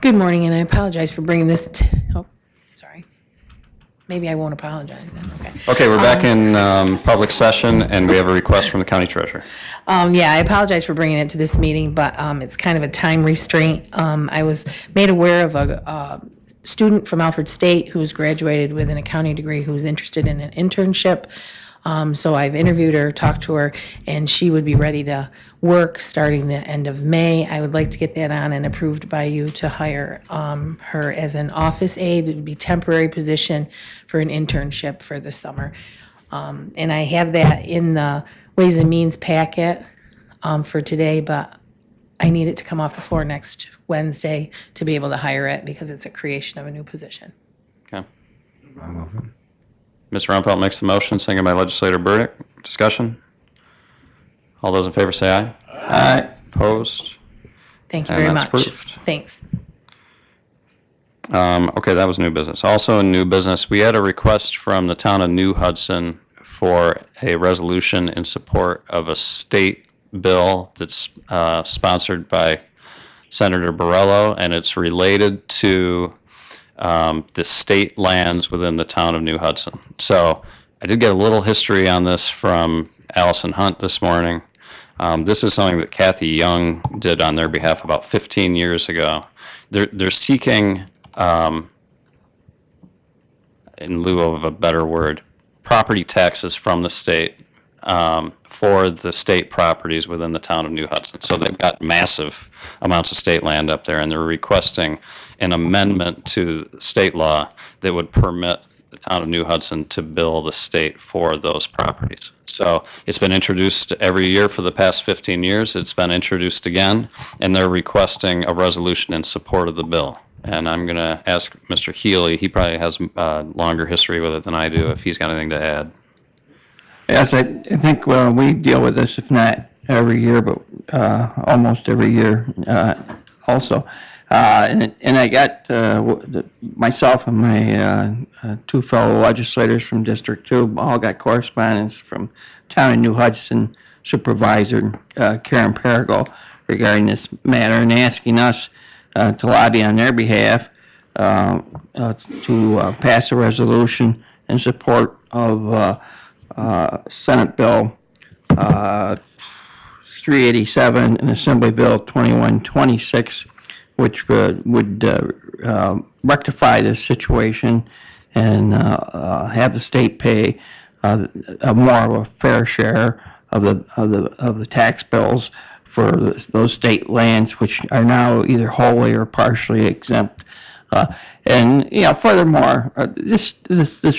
Good morning, and I apologize for bringing this oh, sorry. Maybe I won't apologize then, okay. Okay, we're back in public session, and we have a request from the county treasurer. Yeah, I apologize for bringing it to this meeting, but it's kind of a time restraint. I was made aware of a student from Alfred State who has graduated with an accounting degree who is interested in an internship. So I've interviewed her, talked to her, and she would be ready to work starting the end of May. I would like to get that on and approved by you to hire her as an office aide. It would be temporary position for an internship for the summer. And I have that in the Ways and Means packet for today, but I need it to come off the floor next Wednesday to be able to hire it because it's a creation of a new position. Okay. Mr. Rumpelt makes the motion, seconded by legislator Burdick. Discussion? All those in favor say aye. Aye. Opposed? Thank you And very that's much. approved. Thanks. Okay, that was new business. Also in new business, we had a request from the town of New Hudson for a resolution in support of a state bill that's sponsored by Senator Borrello, and it's related to the state lands within the town of New Hudson. So I did get a little history on this from Allison Hunt this morning. This is something that Kathy Young did on their behalf about 15 years ago. They're seeking, in lieu of a better word, property taxes from the state for the state properties within the town of New Hudson. So they've got massive amounts of state land up there, and they're requesting an amendment to state law that would permit the town of New Hudson to bill the state for those properties. So it's been introduced every year for the past 15 years. It's been introduced again, and they're requesting a resolution in support of the bill. And I'm going to ask Mr. Healy, he probably has a longer history with it than I do, if he's got anything to add. Yes, I think we deal with this, if not every year, but almost every year also. And I got myself and my two fellow legislators from District 2 all got correspondence from Town of New Hudson Supervisor Karen Perigo regarding this matter and asking us to lobby on their behalf to pass a resolution in support of Senate Bill 387 and Assembly Bill 2126, which would rectify this situation and have the state pay more of a fair share of the tax bills for those state lands which are now either wholly or partially exempt. And furthermore, this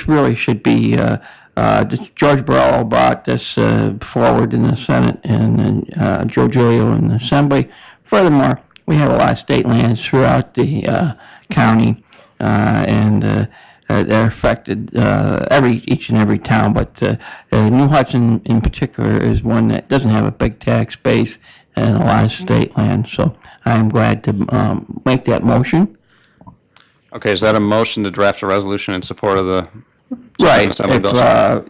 really should be. George Borrello brought this forward in the Senate and Joe Giglio in the Assembly. Furthermore, we have a lot of state lands throughout the county, and they're affected each and every town. But New Hudson, in particular, is one that doesn't have a big tax base and a lot of state land. So I am glad to make that motion. Okay, is that a motion to draft a resolution in support of the Right, Assembly bill? to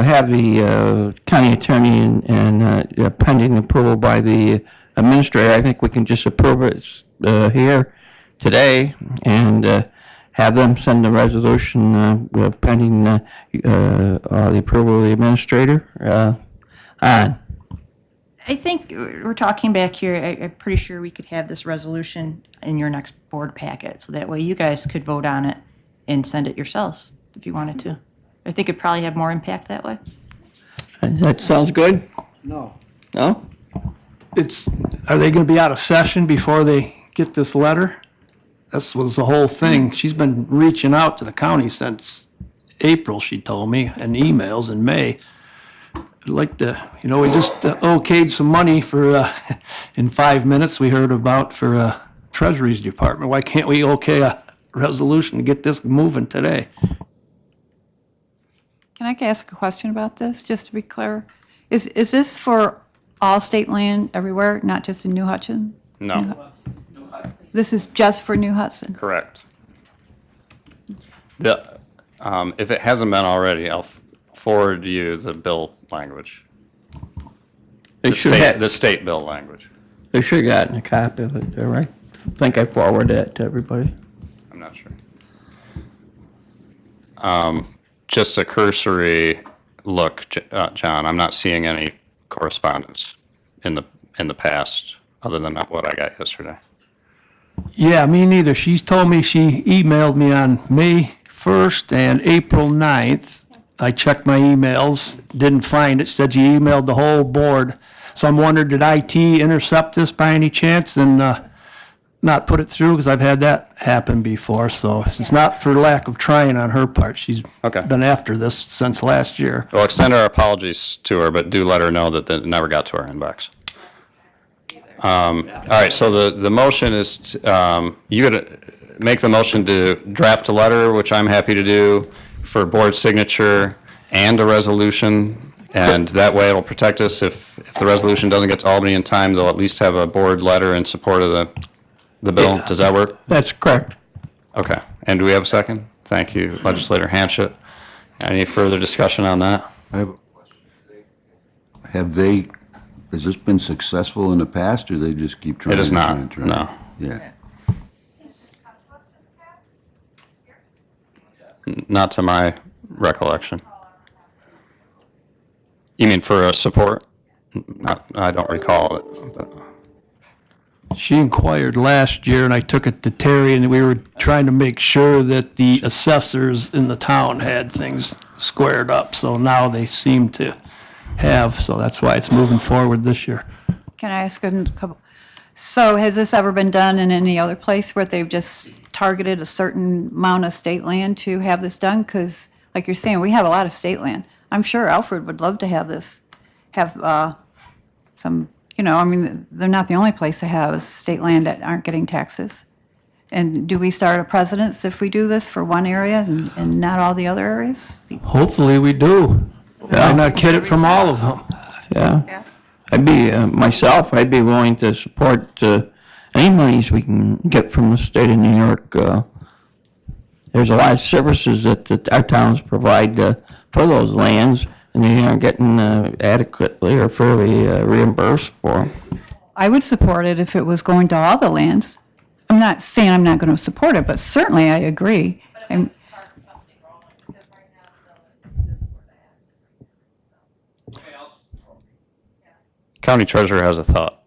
have the county attorney and pending approval by the administrator, I think we can just approve it here today and have them send the resolution pending the approval of the administrator on. I think we're talking back here, I'm pretty sure we could have this resolution in your next board packet, so that way you guys could vote on it and send it yourselves if you wanted to. I think it'd probably have more impact that way. That sounds good? No. No? Are they going to be out of session before they get this letter? This was the whole thing. She's been reaching out to the county since April, she told me, and emails in May. I'd like to, we just okayed some money for, in 5 minutes, we heard about for Treasury's Department. Why can't we okay a resolution to get this moving today? Can I ask a question about this, just to be clear? Is this for all state land everywhere, not just in New Hudson? No, This is just for New Hudson? correct. If it hasn't been already, I'll forward you the bill language. They should have, The state bill language. they should have gotten a copy of it, all right? think I forwarded that to everybody. I'm not sure. Just a cursory look, John, I'm not seeing any correspondence in the past, other than what I got yesterday. Yeah, me neither. She's told me she emailed me on May 1st and April 9th. I checked my emails, didn't find it, said you emailed the whole board. So I'm wondering, did IT intercept this by any chance and not put it through? Because I've had that happen before, so it's not for lack of trying on her part. She's Okay. been after this since last year. We'll extend our apologies to her, but do let her know that it never got to our inbox. All right, so the motion is, you gotta make the motion to draft a letter, which I'm happy to do, for board signature and a resolution, and that way it'll protect us. If the resolution doesn't get to Albany in time, they'll at least have a board letter in support of the bill. Yeah. Does that work? That's correct. Okay, and do we have a second? Thank you, Legislator Hanchett. Any further discussion on that? Has this been successful in the past, or they just keep trying? It is and not, trying and trying? no. Yeah. Not to my recollection. You mean for support? Not, I don't recall it. but- She inquired last year, and I took it to Terry, and we were trying to make sure that the assessors in the town had things squared up, so now they seem to have, so that's why it's moving forward this year. Can I ask a couple? So has this ever been done in any other place where they've just targeted a certain amount of state land to have this done? Because like you're saying, we have a lot of state land. I'm sure Alfred would love to have this, have some, I mean, they're not the only place to have state land that aren't getting taxes. And do we start a precedence if we do this for one area and not all the other areas? Hopefully we do. Why not get it from all of them? Yeah. I'd be, I'd be willing to support any monies we can get from the state of New York. There's a lot of services that our towns provide for those lands, and they aren't getting adequately or fairly reimbursed for them. I would support it if it was going to all the lands. I'm not saying I'm not going to support it, but certainly I agree. And County Treasurer has a thought.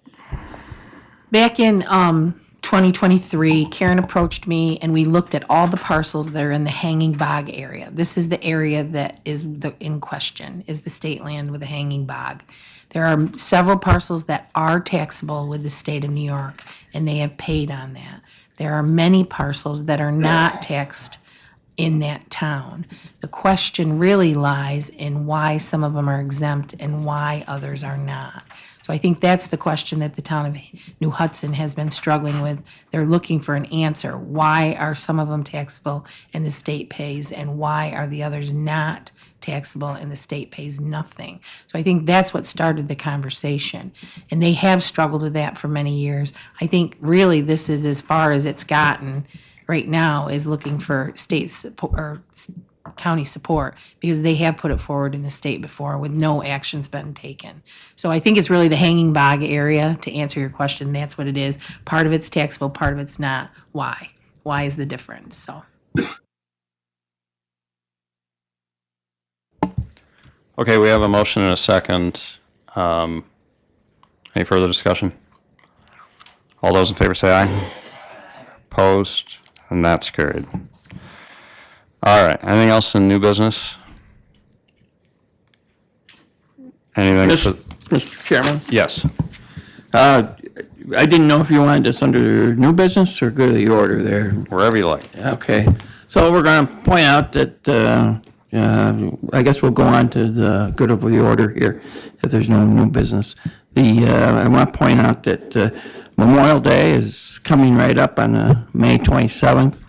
Back in 2023, Karen approached me and we looked at all the parcels that are in the Hanging Bog area. This is the area that is in question, is the state land with the Hanging Bog. There are several parcels that are taxable with the state of New York, and they have paid on that. There are many parcels that are not taxed in that town. The question really lies in why some of them are exempt and why others are not. So I think that's the question that the town of New Hudson has been struggling with. They're looking for an answer. Why are some of them taxable and the state pays, and why are the others not taxable and the state pays nothing? So I think that's what started the conversation. And they have struggled with that for many years. I think really this is as far as it's gotten right now, is looking for state support or county support, because they have put it forward in the state before with no action's been taken. So I think it's really the Hanging Bog area, to answer your question. That's what it is. Part of it's taxable, part of it's not. Why? Why is the difference? So. Okay, we have a motion and a second. Any further discussion? All those in favor say aye. Opposed? And that's carried. All right, anything else in new business? Anything? Mr. Chairman, Yes. I didn't know if you wanted this under new business or go to the order there. Wherever you like. Okay, so we're going to point out that, I guess we'll go on to the good of the order here, if there's no new business. I want to point out that Memorial Day is coming right up on May 27th.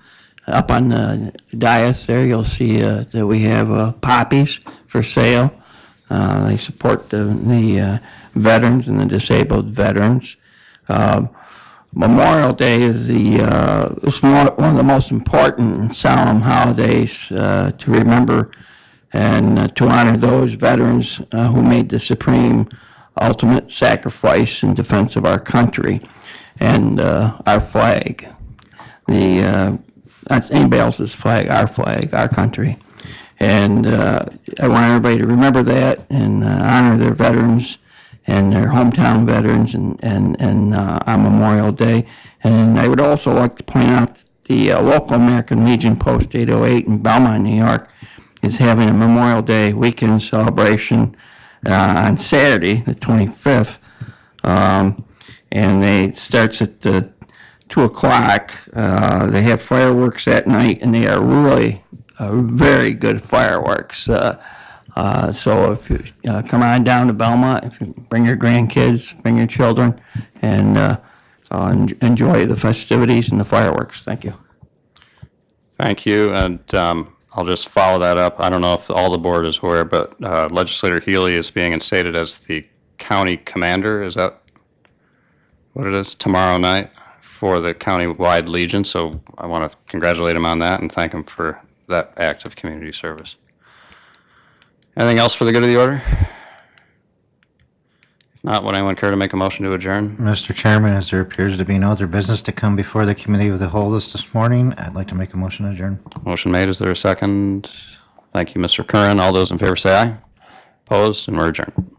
Up on the dais there, you'll see that we have poppies for sale. They support the veterans and the disabled veterans. Memorial Day is one of the most important and solemn holidays to remember and to honor those veterans who made the supreme ultimate sacrifice in defense of our country. and our flag. Not anybody else's flag, our country. And I want everybody to remember that and honor their veterans and their hometown veterans and on Memorial Day. And I would also like to point out the local American Legion Post 808 in Belmont, New York, is having a Memorial Day weekend celebration on Saturday, the 25th. And it starts at 2 o'clock. They have fireworks that night, and they are really very good fireworks. So if you come on down to Belmont, if you bring your grandkids, bring your children, and enjoy the festivities and the fireworks. Thank you. Thank you, and I'll just follow that up. I don't know if all the board is aware, but Legislator Healy is being instated as the county commander. Is that what it is? Tomorrow night for the county-wide Legion, so I want to congratulate him on that and thank him for that act of community service. Anything else for the good of the order? If not, would anyone care to make a motion to adjourn? Mr. Chairman, as there appears to be no other business to come before the committee of the whole this morning, I'd like to make a motion to adjourn. Motion made. Is there a second? Thank you, Mr. Curran. All those in favor say aye. Opposed, and we're adjourned.